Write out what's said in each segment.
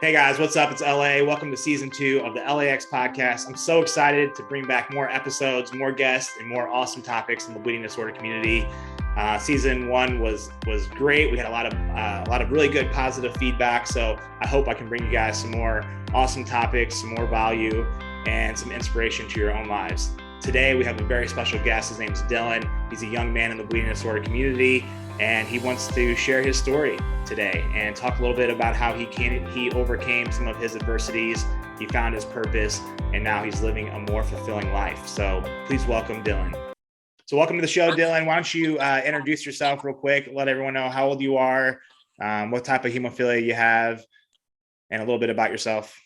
Hey guys, what's up? It's LA. Welcome to season 2 of the LAX podcast. I'm so excited to bring back more episodes, more guests, and more awesome topics in the bleeding disorder community. Season 1 was great. We had a lot of really good positive feedback. So I hope I can bring you guys some more awesome topics, some more value, and some inspiration to your own lives. Today we have a very special guest. His name is Dylan. He's a young man in the bleeding disorder community, and he wants to share his story today and talk a little bit about how he overcame some of his adversities. He found his purpose, and now he's living a more fulfilling life. So please welcome Dylan. So welcome to the show, Dylan. Why don't you introduce yourself real quick, let everyone know how old you are, what type of hemophilia you have, and a little bit about yourself.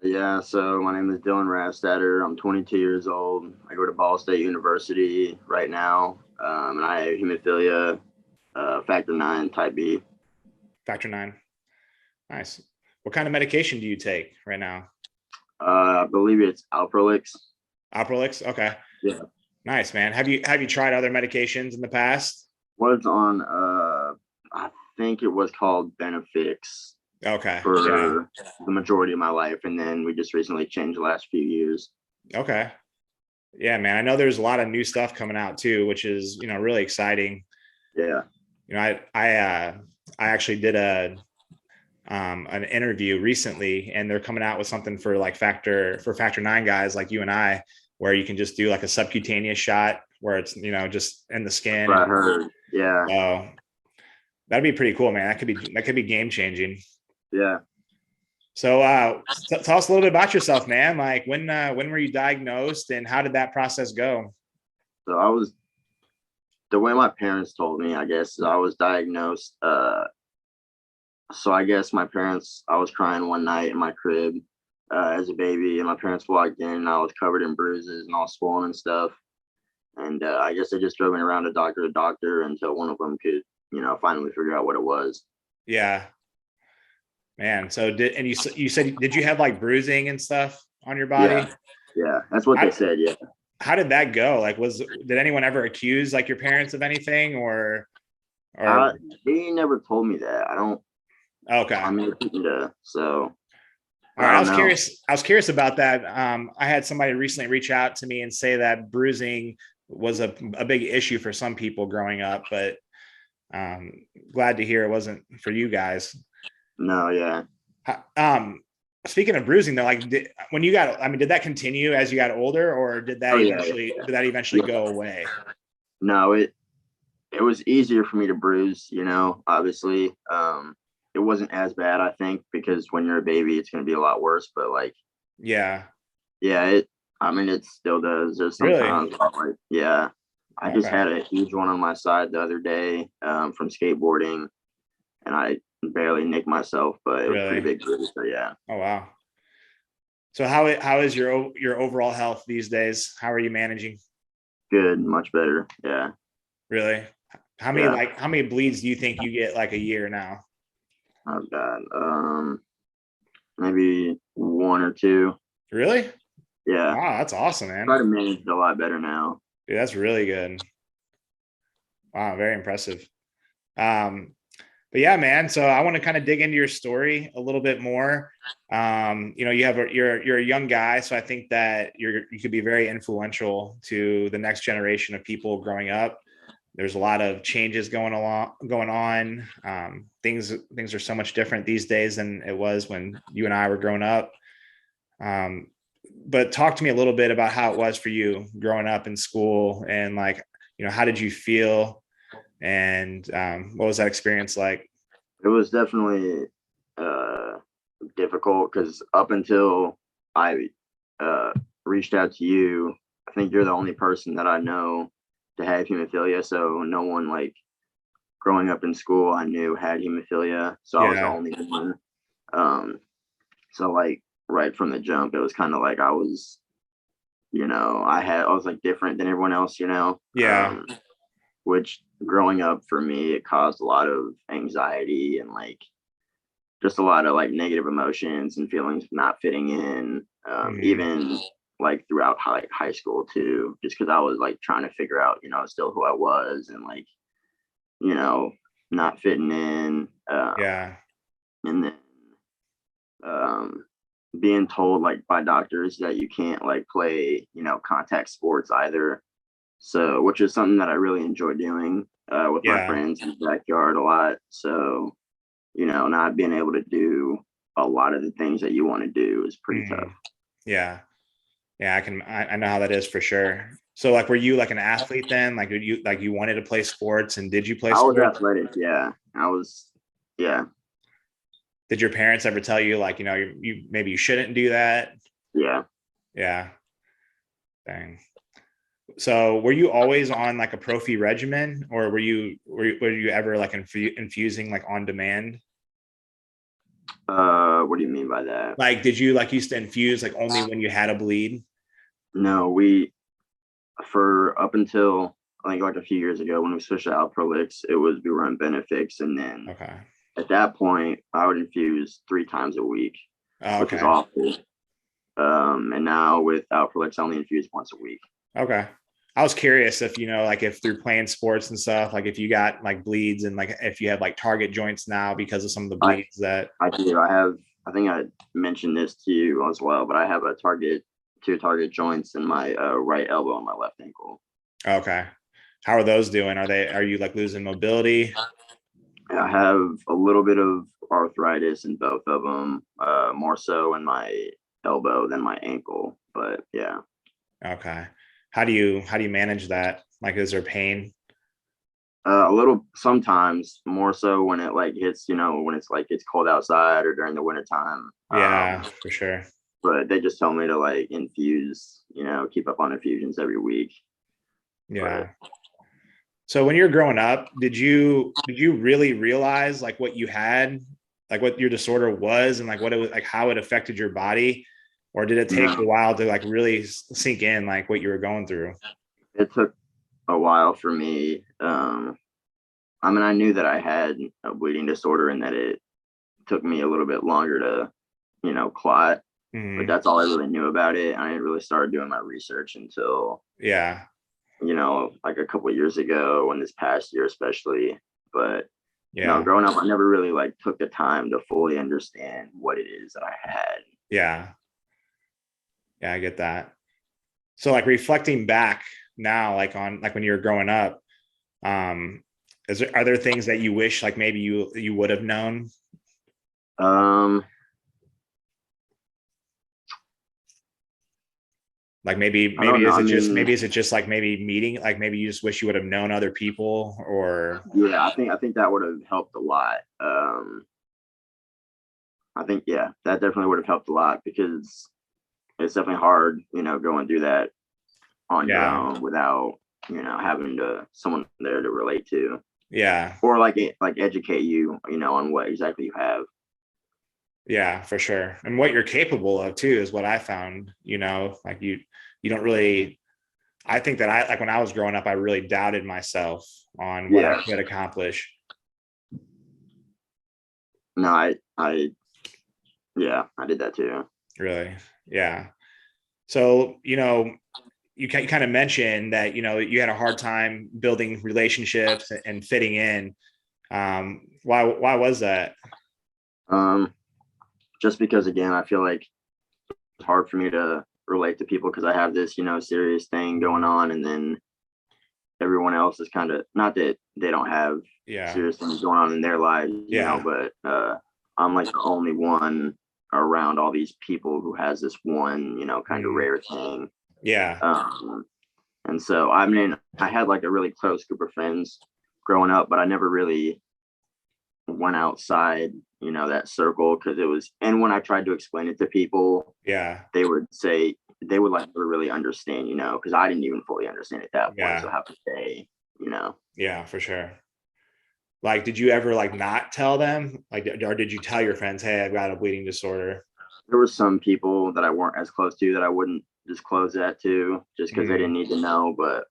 Yeah, so my name is Dylan Rastatter. I'm 22 years old. I go to Ball State University right now, and I have hemophilia, factor 9, type B. Factor 9. Nice. What kind of medication do you take right now? I believe it's Alprolix. Alprolix? Okay. Yeah. Nice, man. Have you tried other medications in the past? Was on, I think it was called Benefix. Okay. For the majority of my life, and then we just recently changed the last few years. Okay. Yeah, man. I know there's a lot of new stuff coming out too, which is, really exciting. Yeah. I actually did an interview recently, and they're coming out with something for factor 9 guys like you and I, where you can just do like a subcutaneous shot where it's, just in the skin. That's what I heard. Yeah. So that'd be pretty cool, man. That could be game changing. Yeah. So tell us a little bit about yourself, man. Like when were you diagnosed, and how did that process go? So the way my parents told me, I guess, I was diagnosed. So I guess I was crying one night in my crib as a baby, and my parents walked in, and I was covered in bruises and all swollen and stuff. And I guess they just drove me around to doctor until one of them could, finally figure out what it was. Yeah. Man, so you said, did you have like bruising and stuff on your body? Yeah, that's what they said. Yeah. How did that go? Like, did anyone ever accuse like your parents of anything, or? They never told me that. I don't. Okay. I mean, so. All right. I was curious about that. I had somebody recently reach out to me and say that bruising was a big issue for some people growing up, but glad to hear it wasn't for you guys. No, yeah. Speaking of bruising though, like did that continue as you got older, or did that eventually go away? No, it was easier for me to bruise, obviously. It wasn't as bad, I think, because when you're a baby, it's going to be a lot worse, but like, yeah, it still does. There's sometimes I just had a huge one on my side the other day, from skateboarding, and I barely nicked myself, but it was pretty big bruise. So yeah. Oh wow. So how is your overall health these days? How are you managing? Good, much better. Yeah. Really? How many bleeds do you think you get like a year now? Oh God. Maybe 1 or 2. Really? Yeah. Wow, that's awesome, man. I try to manage it a lot better now. Dude, that's really good. Wow, very impressive. But yeah, man. So I want to kind of dig into your story a little bit more. You're a young guy, so I think that you could be very influential to the next generation of people growing up. There's a lot of changes going on. Things are so much different these days than it was when you and I were growing up. But talk to me a little bit about how it was for you growing up in school, and how did you feel? And what was that experience like? It was definitely difficult, because up until I reached out to you, I think you're the only person that I know to have hemophilia. So no one, like, growing up in school I knew had hemophilia. So I was the only one. So like right from the jump, it was kind of like I was, I was like different than everyone else, Yeah. Which growing up for me, it caused a lot of anxiety and like just a lot of like negative emotions and feelings of not fitting in, even like throughout high school too, just because I was like trying to figure out, still who I was, and like, not fitting in. And then being told like by doctors that you can't like play, contact sports either. So, which is something that I really enjoy doing with my friends in the backyard a lot. So, not being able to do a lot of the things that you want to do is pretty tough. Yeah. Yeah. I know how that is for sure. So like, were you like an athlete then? Like, you wanted to play sports, and did you play sports? I was athletic. Yeah. Yeah. Did your parents ever tell you like, you maybe you shouldn't do that? Yeah. Yeah. Dang. So were you always on like a prophy regimen, or were you ever like infusing like on demand? What do you mean by that? Like, did you like used to infuse like only when you had a bleed? No, for up until I think like a few years ago when we switched to Alprolix, we were on Benefix, and then at that point I would infuse 3 times a week, which was awful. And now with Alprolix I only infuse once a week. Okay. I was curious if, like if through playing sports and stuff, like if you got like bleeds, and like if you have like target joints now because of some of the bleeds that I do. I think I mentioned this to you as well, but I have two target joints in my right elbow and my left ankle. Okay. How are those doing? Are you like losing mobility? I have a little bit of arthritis in both of them, more so in my elbow than my ankle, but yeah. Okay. How do you manage that? Like, is there pain? A little sometimes, more so when it like hits, when it's like it's cold outside or during the winter time. Yeah, for sure. But they just tell me to like infuse, keep up on infusions every week. Yeah. So when you were growing up, did you really realize like what you had, like what your disorder was, and like what it was, like how it affected your body? Or did it take a while to like really sink in like what you were going through? It took a while for me. I mean, I knew that I had a bleeding disorder and that it took me a little bit longer to, clot. But that's all I really knew about it. I didn't really start doing my research until like a couple of years ago, and this past year especially. But growing up, I never really like took the time to fully understand what it is that I had. Yeah, I get that. So like reflecting back now, like on like when you were growing up, are there things that you wish like maybe you would have known? Like maybe is it just like maybe meeting, like maybe you just wish you would have known other people, or I think that would have helped a lot. I think that definitely would have helped a lot, because it's definitely hard, going through that on your own without, having someone there to relate to. Yeah. Or like educate you, on what exactly you have. Yeah, for sure. And what you're capable of too is what I found, like you don't really, I think that I like when I was growing up, I really doubted myself on what I could accomplish. No, I did that too. Really? Yeah. So, you kind of mentioned that, you had a hard time building relationships and fitting in. Why was that? Just because, again, I feel like it's hard for me to relate to people because I have this, serious thing going on, and then everyone else is kind of, not that they don't have serious things going on in their lives, but I'm like the only one around all these people who has this one, kind of rare thing. Yeah. And so, I mean, I had like a really close group of friends growing up, but I never really went outside, that circle, because and when I tried to explain it to people, they would say, they would like really understand, because I didn't even fully understand at that point. So I have to say, Yeah, for sure. Like, did you ever like not tell them, like, or did you tell your friends, hey, I've got a bleeding disorder? There were some people that I weren't as close to that I wouldn't disclose that to, just because they didn't need to know. But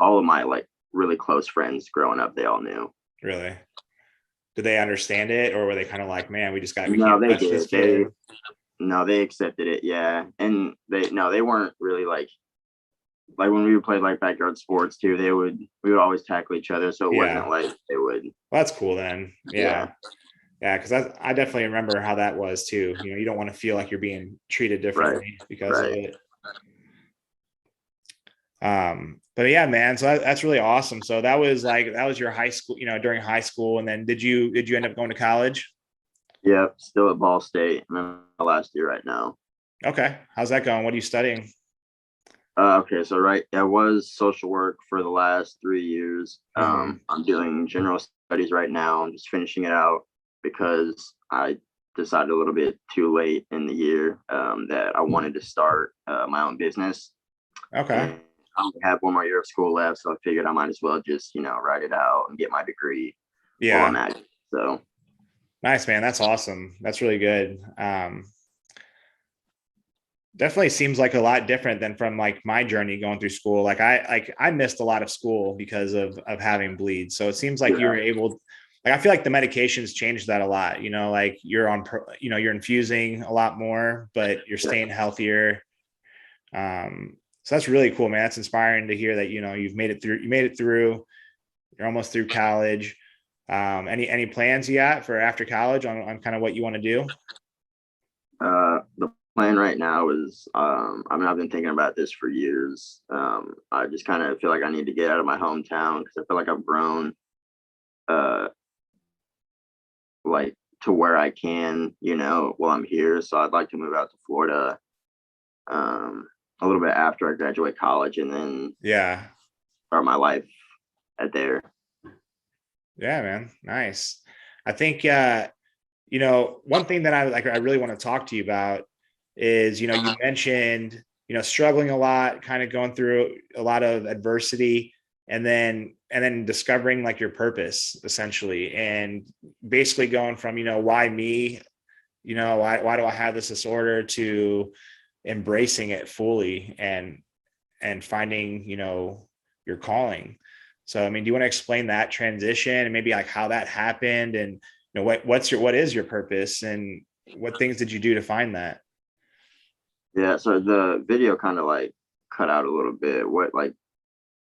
all of my like really close friends growing up, they all knew. Really? Did they understand it, or were they kind of like, man, we can't touch this kid? No, they accepted it. Yeah. And they weren't really like when we would play like backyard sports too, we would always tackle each other. So it wasn't like they would. Well, that's cool then. Yeah. Yeah, because I definitely remember how that was too. You know, you don't want to feel like you're being treated differently because of it. But yeah, man, so that's really awesome. So that was your high school, you know, during high school. And then did you end up going to college? Yep, still at Ball State. I'm in my last year right now. Okay. How's that going? What are you studying? Okay, so I was social work for the last 3 years. I'm doing general studies right now. I'm just finishing it out because I decided a little bit too late in the year that I wanted to start my own business. Okay. And I only have one more year of school left, so I figured I might as well just, write it out and get my degree while I'm at it. So nice, man. That's awesome. That's really good. Definitely seems like a lot different than from like my journey going through school. Like I missed a lot of school because of having bleeds. So it seems like you were able, like, I feel like the medications changed that a lot, you know, like you're you're infusing a lot more, but you're staying healthier. So that's really cool, man. That's inspiring to hear that, you know, you made it through, you're almost through college. Any plans you got for after college on kind of what you want to do? The plan right now is, I've been thinking about this for years. I just kind of feel like I need to get out of my hometown because I feel like I've grown, uh, like to where I can, while I'm here. So I'd like to move out to Florida, a little bit after I graduate college, and then start my life at there. Yeah, man. Nice. I think, you know, one thing that I really want to talk to you about is, you know, you mentioned, you know, struggling a lot, kind of going through a lot of adversity, and then discovering like your purpose essentially, and basically going from, you know, why me, you know, why do I have this disorder, to embracing it fully and finding, you know, your calling. So, I mean, do you want to explain that transition and maybe like how that happened, and, you know, what is your purpose, and what things did you do to find that? Yeah. So the video kind of like cut out a little bit. What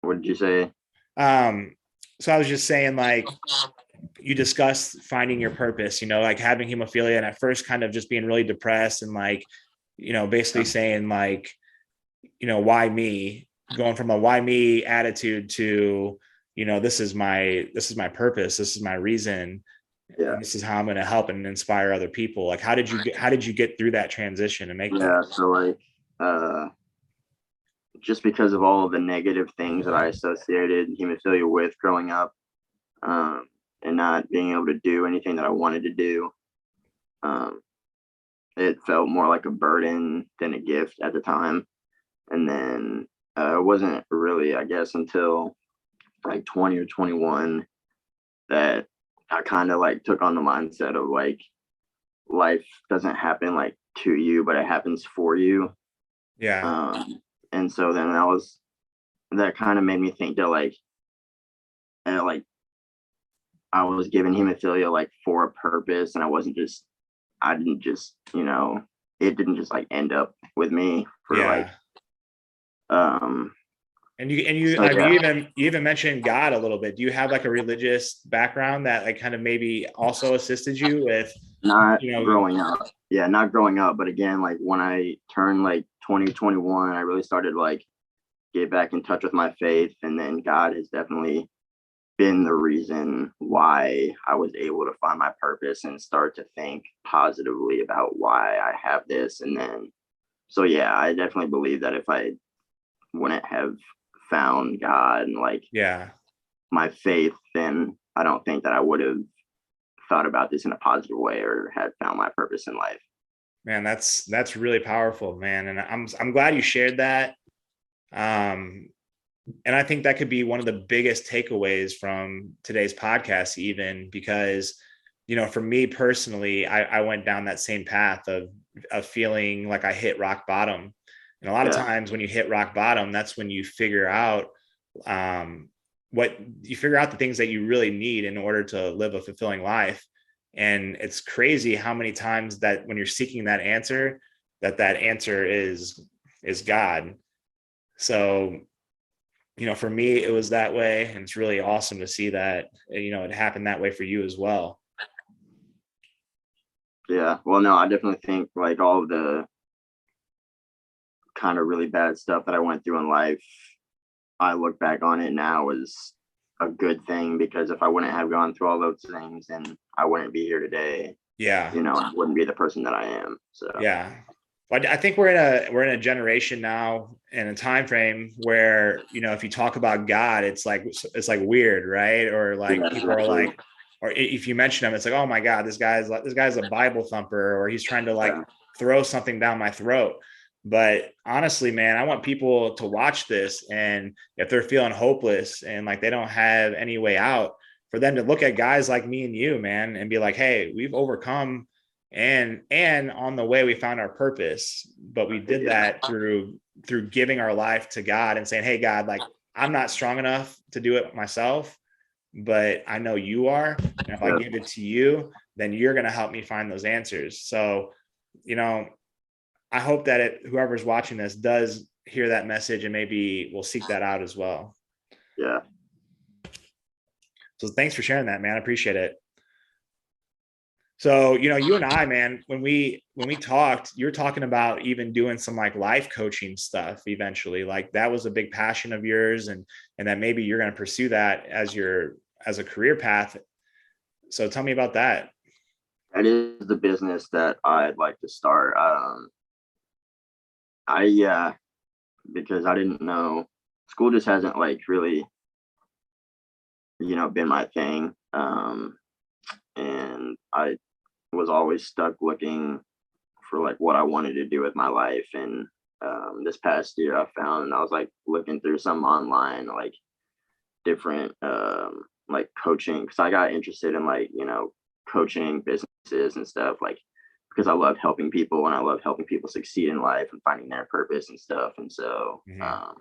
did you say? So I was just saying, like, you discussed finding your purpose, you know, like having hemophilia, and at first kind of just being really depressed, and like, you know, basically saying like, you know, why me, going from a why me attitude to, you know, this is my purpose, this is my reason, and this is how I'm going to help and inspire other people. Like, how did you get through that transition and make that? So like, just because of all of the negative things that I associated hemophilia with growing up, and not being able to do anything that I wanted to do, it felt more like a burden than a gift at the time. And then it wasn't really, I guess, until like 20 or 21 that I kind of like took on the mindset of like life doesn't happen like to you, but it happens for you. And so then that kind of made me think that like I was given hemophilia like for a purpose, and I didn't just, it didn't just like end up with me for like, And you even mentioned God a little bit. Do you have like a religious background that like kind of maybe also assisted you with, not you know, growing up? Yeah, not growing up, but again, like when I turned like 2021, I really started like get back in touch with my faith, and then God has definitely been the reason why I was able to find my purpose and start to think positively about why I have this. And then, so yeah, I definitely believe that if I wouldn't have found God and like my faith, then I don't think that I would have thought about this in a positive way or had found my purpose in life. Man, that's really powerful, man. And I'm glad you shared that. And I think that could be one of the biggest takeaways from today's podcast, even because, you know, for me personally, I went down that same path of feeling like I hit rock bottom. And a lot of times when you hit rock bottom, that's when you figure out the things that you really need in order to live a fulfilling life. And it's crazy how many times that when you're seeking that answer, that answer is God. So, you know, for me, it was that way. And it's really awesome to see that, you know, it happened that way for you as well. Yeah. Well, no, I definitely think like all of the kind of really bad stuff that I went through in life, I look back on it now as a good thing, because if I wouldn't have gone through all those things, then I wouldn't be here today. Yeah. I wouldn't be the person that I am. So Yeah. But I think we're in a generation now and a time frame where, if you talk about God, it's like weird, right? Or like yeah, people are exactly. like, or if you mention him, it's like, oh my God, this guy's a Bible thumper, or he's trying to like Yeah. throw something down my throat. But honestly, man, I want people to watch this, and if they're feeling hopeless and like they don't have any way out, for them to look at guys like me and you, man, and be like, hey, we've overcome, and on the way we found our purpose, but we did that through giving our life to God and saying, hey God, like I'm not strong enough to do it myself, but I know you are, and if I Yeah. give it to you, then you're going to help me find those answers. So I hope that whoever's watching this does hear that message and maybe will seek that out as well. Yeah. So thanks for sharing that, man. I appreciate it. So, you and I, man, when we talked, you were talking about even doing some like life coaching stuff eventually. Like that was a big passion of yours, and that maybe you're going to pursue that as a career path. So tell me about that. That is the business that I'd like to start. Because I didn't know, school just hasn't like really, been my thing. And I was always stuck looking for like what I wanted to do with my life. And this past year I found, I was like looking through some online, like different like coaching, because I got interested in like, coaching businesses and stuff, like because I love helping people and I love helping people succeed in life and finding their purpose and stuff. And so I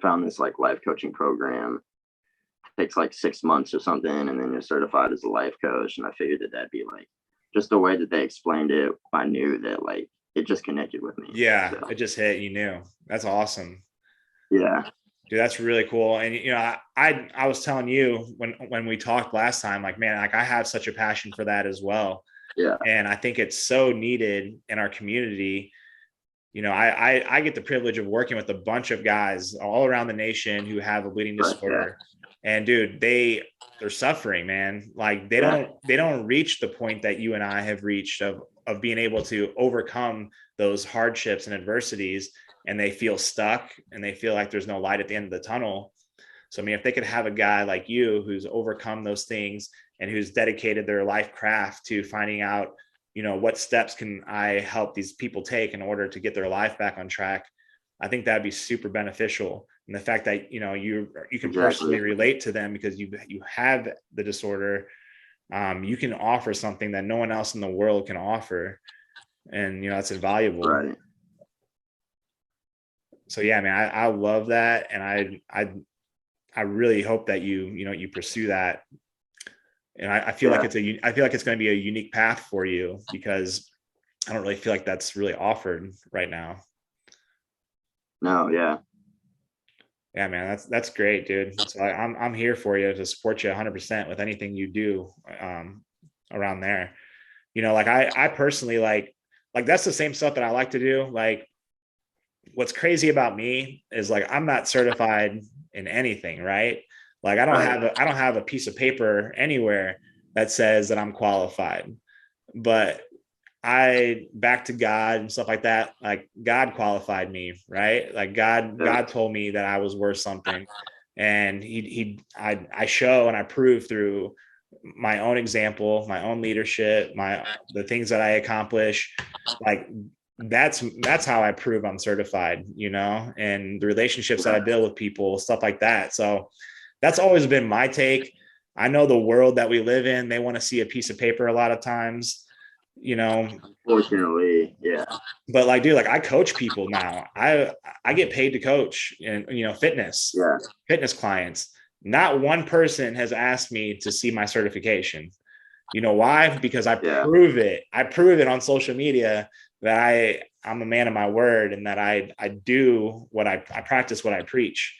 found this like life coaching program. It takes like 6 months or something, and then you're certified as a life coach. And I figured that that'd be like just the way that they explained it. I knew that like it just connected with me. Yeah, So, it just hit. You knew. That's awesome. yeah. Dude, that's really cool. And I was telling you when we talked last time, like, man, like I have such a passion for that as well. Yeah. And I think it's so needed in our community. I get the privilege of working with a bunch of guys all around the nation who have a bleeding disorder. And dude, they're suffering, man. Like they don't reach the point that you and I have reached of being able to overcome those hardships and adversities, and they feel stuck and they feel like there's no light at the end of the tunnel. So I mean, if they could have a guy like you who's overcome those things and who's dedicated their life craft to finding out, what steps can I help these people take in order to get their life back on track, I think that'd be super beneficial. And the fact that, you can personally relate to them because you have the disorder, you can offer something that no one else in the world can offer. And, that's invaluable. Right. So yeah, man, I love that. And I really hope that you pursue that. And I feel like I feel like it's going to be a unique path for you, because I don't really feel like that's really offered right now. No. Yeah. Yeah, man, that's great, dude. So I'm here for you to support you 100% with anything you do around there. Like I personally like that's the same stuff that I like to do. Like what's crazy about me is like I'm not certified in anything, right? Like I don't have a piece of paper anywhere that says that I'm qualified. But I back to God and stuff like that. Like God qualified me, right? Like God told me that I was worth something, and I show and I prove through my own example, my own leadership, the things that I accomplish. Like that's how I prove I'm certified, and the relationships that I build with people, stuff like that. So that's always been my take. I know the world that we live in, they want to see a piece of paper a lot of times. Fortunately, yeah. But like, dude, like I coach people now. I get paid to coach, and fitness clients. Not one person has asked me to see my certification. You know why? Because I prove it. I prove it on social media that I'm a man of my word, and that I do what I practice what I preach.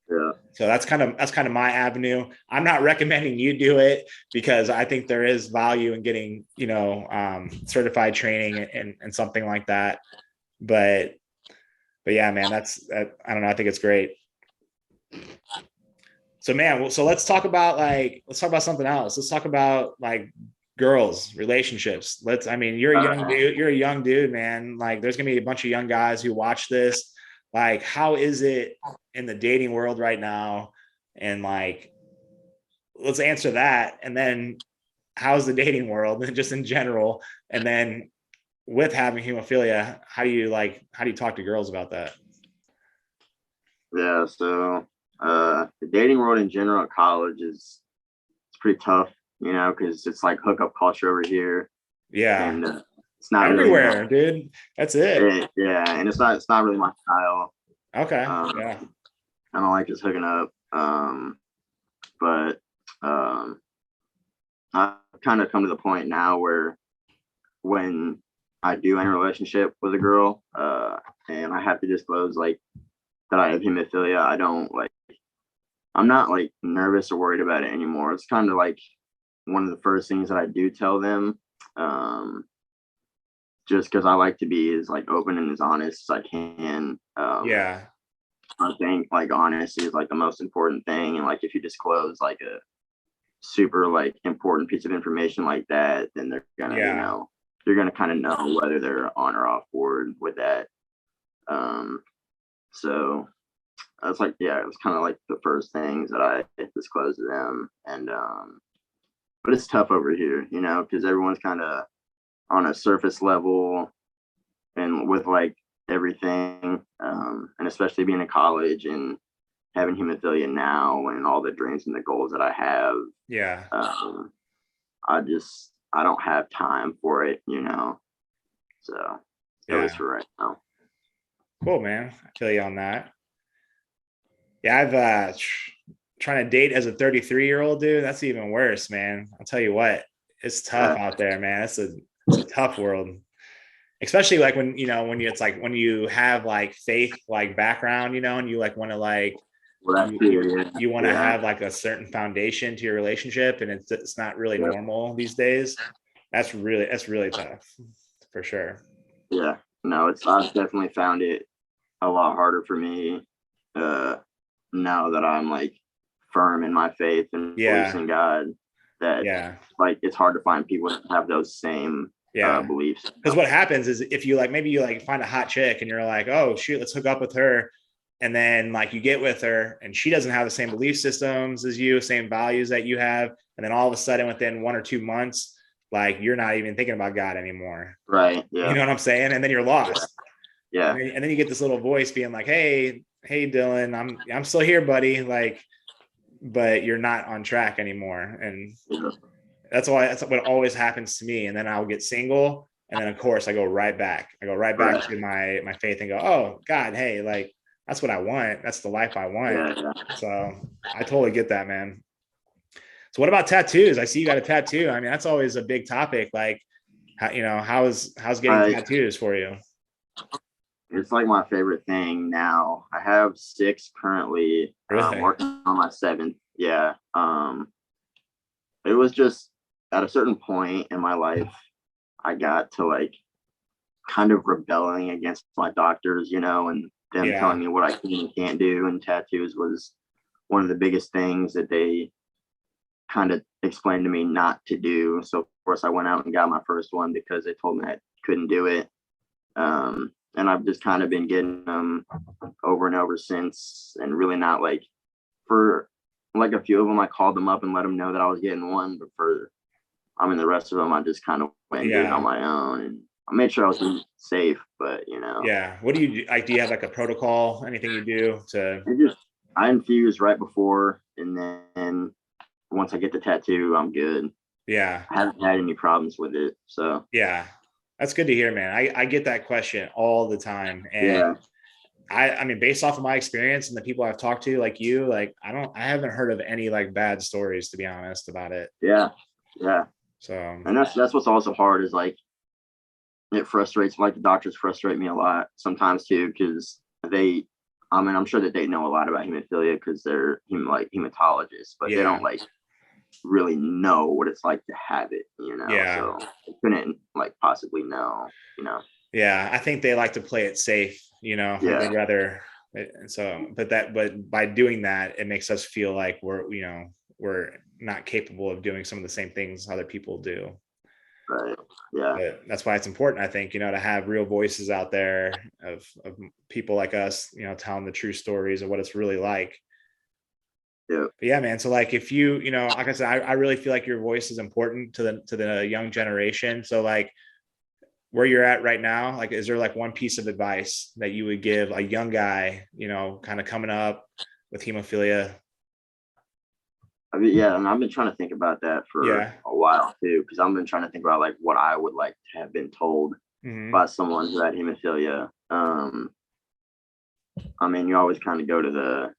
Yeah. So that's kind of my avenue. I'm not recommending you do it because I think there is value in getting, certified training and something like that. But yeah, man, I don't know. I think it's great. So man, so let's talk about something else. Let's talk about like girls, relationships. You're a young dude. You're a young dude, man. Like there's gonna be a bunch of young guys who watch this. Like, how is it in the dating world right now? And like, let's answer that. And then how's the dating world and just in general? And then with having hemophilia, how do you talk to girls about that? Yeah. So the dating world in general at college it's pretty tough, because it's like hookup culture over here. Yeah. And it's not everywhere, really dude. That's it. Yeah, and it's not really my style. Okay. Yeah. I don't like just hooking up. But I've kind of come to the point now where when I do enter a relationship with a girl, and I have to disclose like that I have hemophilia, I'm not like nervous or worried about it anymore. It's kind of like one of the first things that I do tell them. Just because I like to be as like open and as honest as I can. Yeah. I think like honesty is like the most important thing. And like if you disclose like a super like important piece of information like that, then they're gonna, you're gonna kind of know whether they're on or off board with that. So that's like, yeah, it was kind of like the first things that I disclosed to them. And but it's tough over here, because everyone's kind of on a surface level and with like everything, and especially being in college and having hemophilia now and all the dreams and the goals that I have. Yeah. I don't have time for it, so at least for right now. Cool, man. I feel you on that. Yeah, I've trying to date as a 33-year-old dude. That's even worse, man. I'll tell you what, it's tough out there, man. It's a tough world, especially like when it's like when you have like faith like background, and you like want to like you want to have like a certain foundation to your relationship, and it's not really normal these days. That's really tough for sure. Yeah, no, I've definitely found it a lot harder for me now that I'm like firm in my faith and beliefs in God, that like it's hard to find people that have those same beliefs. Because what happens is if you like maybe you like find a hot chick and you're like, oh shoot, let's hook up with her, and then like you get with her and she doesn't have the same belief systems as you, same values that you have, and then all of a sudden within 1 or 2 months, like you're not even thinking about God anymore. Right. Yeah. You know what I'm saying? And then you're lost. Yeah. And then you get this little voice being like, hey Dylan, I'm still here, buddy. Like, but you're not on track anymore. And that's what always happens to me. And then I'll get single. And then of course I go right back to my faith and go, oh God, hey, like that's what I want. That's the life I want. Yeah. So I totally get that, man. So what about tattoos? I see you got a tattoo. I mean, that's always a big topic. Like, how's getting tattoos for you? It's like my favorite thing now. I have 6 currently. Really? Working on my 7th. Yeah. It was just at a certain point in my life, I got to like kind of rebelling against my doctors, and them telling me what I can and can't do. And tattoos was one of the biggest things that they kind of explained to me not to do. So of course I went out and got my first one because they told me I couldn't do it. And I've just kind of been getting them over and over since, and really not like for like a few of them, I called them up and let them know that I was getting one, but the rest of them, I just kind of went and did it on my own, and I made sure I was safe, but Yeah. What do you do? Like, do you have like a protocol, anything you do to? I infuse right before, and then once I get the tattoo, I'm good. Yeah. I haven't had any problems with it. So yeah, that's good to hear, man. I get that question all the time. And I mean, based off of my experience and the people I've talked to, like you, like, I haven't heard of any like bad stories, to be honest, about it. Yeah. Yeah. So, and that's what's also hard is like, it frustrates, like the doctors frustrate me a lot sometimes too, because they I mean, I'm sure that they know a lot about hemophilia because they're hematologists, but they don't like really know what it's like to have it, so they couldn't like possibly know. I think they like to play it safe, like they'd rather. So but by doing that, it makes us feel like we're not capable of doing some of the same things other people do. Right. Yeah. But that's why it's important, I think, to have real voices out there of people like us, telling the true stories of what it's really like. Yeah. But yeah, man. So like, if you, like I said, I really feel like your voice is important to the young generation. So like, where you're at right now, like, is there like one piece of advice that you would give a young guy, kind of coming up with hemophilia? I mean, yeah, and I've been trying to think about that for a while too, because I've been trying to think about like what I would like to have been told by someone who had hemophilia. I mean, you always kind of go to the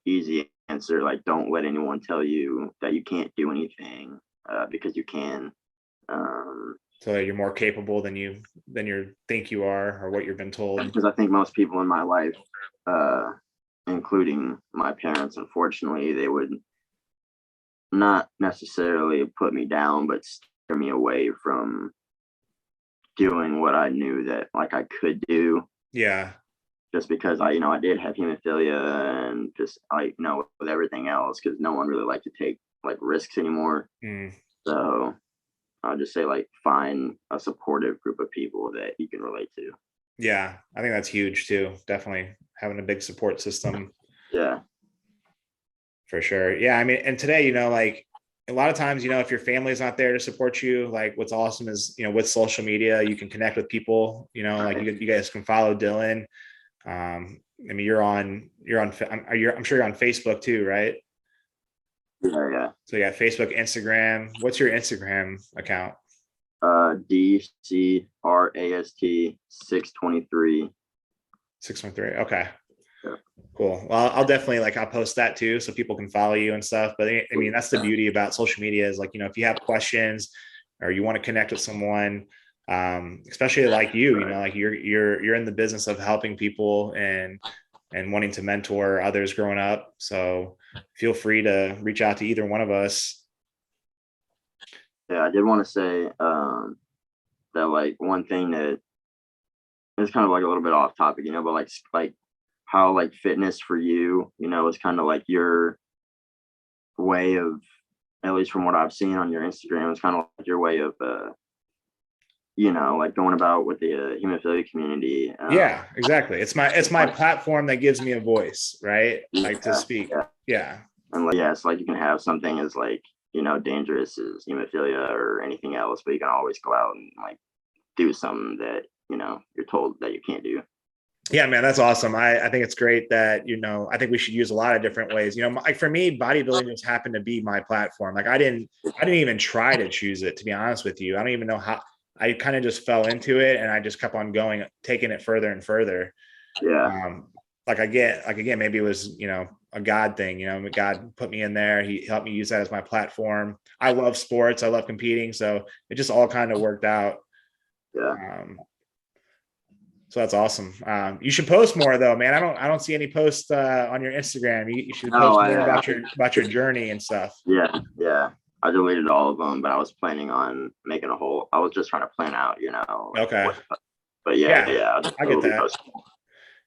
easy answer, like don't let anyone tell you that you can't do anything, because you can. So you're more capable than you think you are, or what you've been told. Because I think most people in my life, including my parents, unfortunately, they would not necessarily put me down, but steer me away from doing what I knew that like I could do. Yeah. Just because I did have hemophilia, and just with everything else, because no one really liked to take like risks anymore. So I'll just say like find a supportive group of people that you can relate to. Yeah, I think that's huge too. Definitely having a big support system. Yeah. For sure. Yeah. I mean, and today, like a lot of times, if your family's not there to support you, like what's awesome is, with social media, you can connect with people, like you guys can follow Dylan. I mean, I'm sure you're on Facebook too, right? Yeah. So you got Facebook, Instagram. What's your Instagram account? DCRAST 623. 613. Okay. Cool. Well, I'll definitely I'll post that too, so people can follow you and stuff. But I mean, that's the beauty about social media is like, if you have questions or you want to connect with someone, especially like like you're in the business of helping people and wanting to mentor others growing up. So feel free to reach out to either one of us. Yeah, I did want to say that like one thing that is kind of like a little bit off topic, but like how like fitness for you, is kind of like your way of, at least from what I've seen on your Instagram, it's kind of like your way of like going about with the hemophilia community. Yeah, exactly. It's my platform that gives me a voice, right? Like to speak. Yeah. And like, it's like you can have something as like, dangerous as hemophilia or anything else, but you can always go out and like do something that, you're told that you can't do. Yeah, man, that's awesome. I think it's great that, I think we should use a lot of different ways. Like for me, bodybuilding just happened to be my platform. Like I didn't even try to choose it, to be honest with you. I don't even know how. I kind of just fell into it, and I just kept on going, taking it further and further. Yeah. Again, maybe it was, a God thing, God put me in there. He helped me use that as my platform. I love sports. I love competing. So it just all kind of worked out. Yeah. So that's awesome. You should post more though, man. I don't see any posts on your Instagram. You should post more about your journey and stuff. Yeah. I deleted all of them, but I was planning on making I was just trying to plan out, Okay. But yeah, I get that.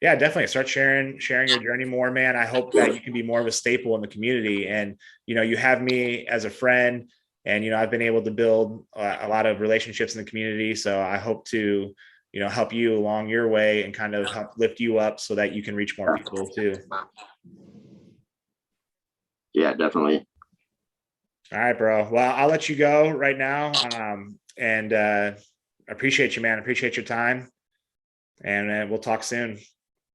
Yeah, definitely start sharing your journey more, man. I hope that you can be more of a staple in the community. And, you have me as a friend, and, I've been able to build a lot of relationships in the community. So I hope to, help you along your way and kind of help lift you up so that you can reach more people too. Yeah, definitely. All right, bro. Well, I'll let you go right now. And appreciate you, man. Appreciate your time. And we'll talk soon.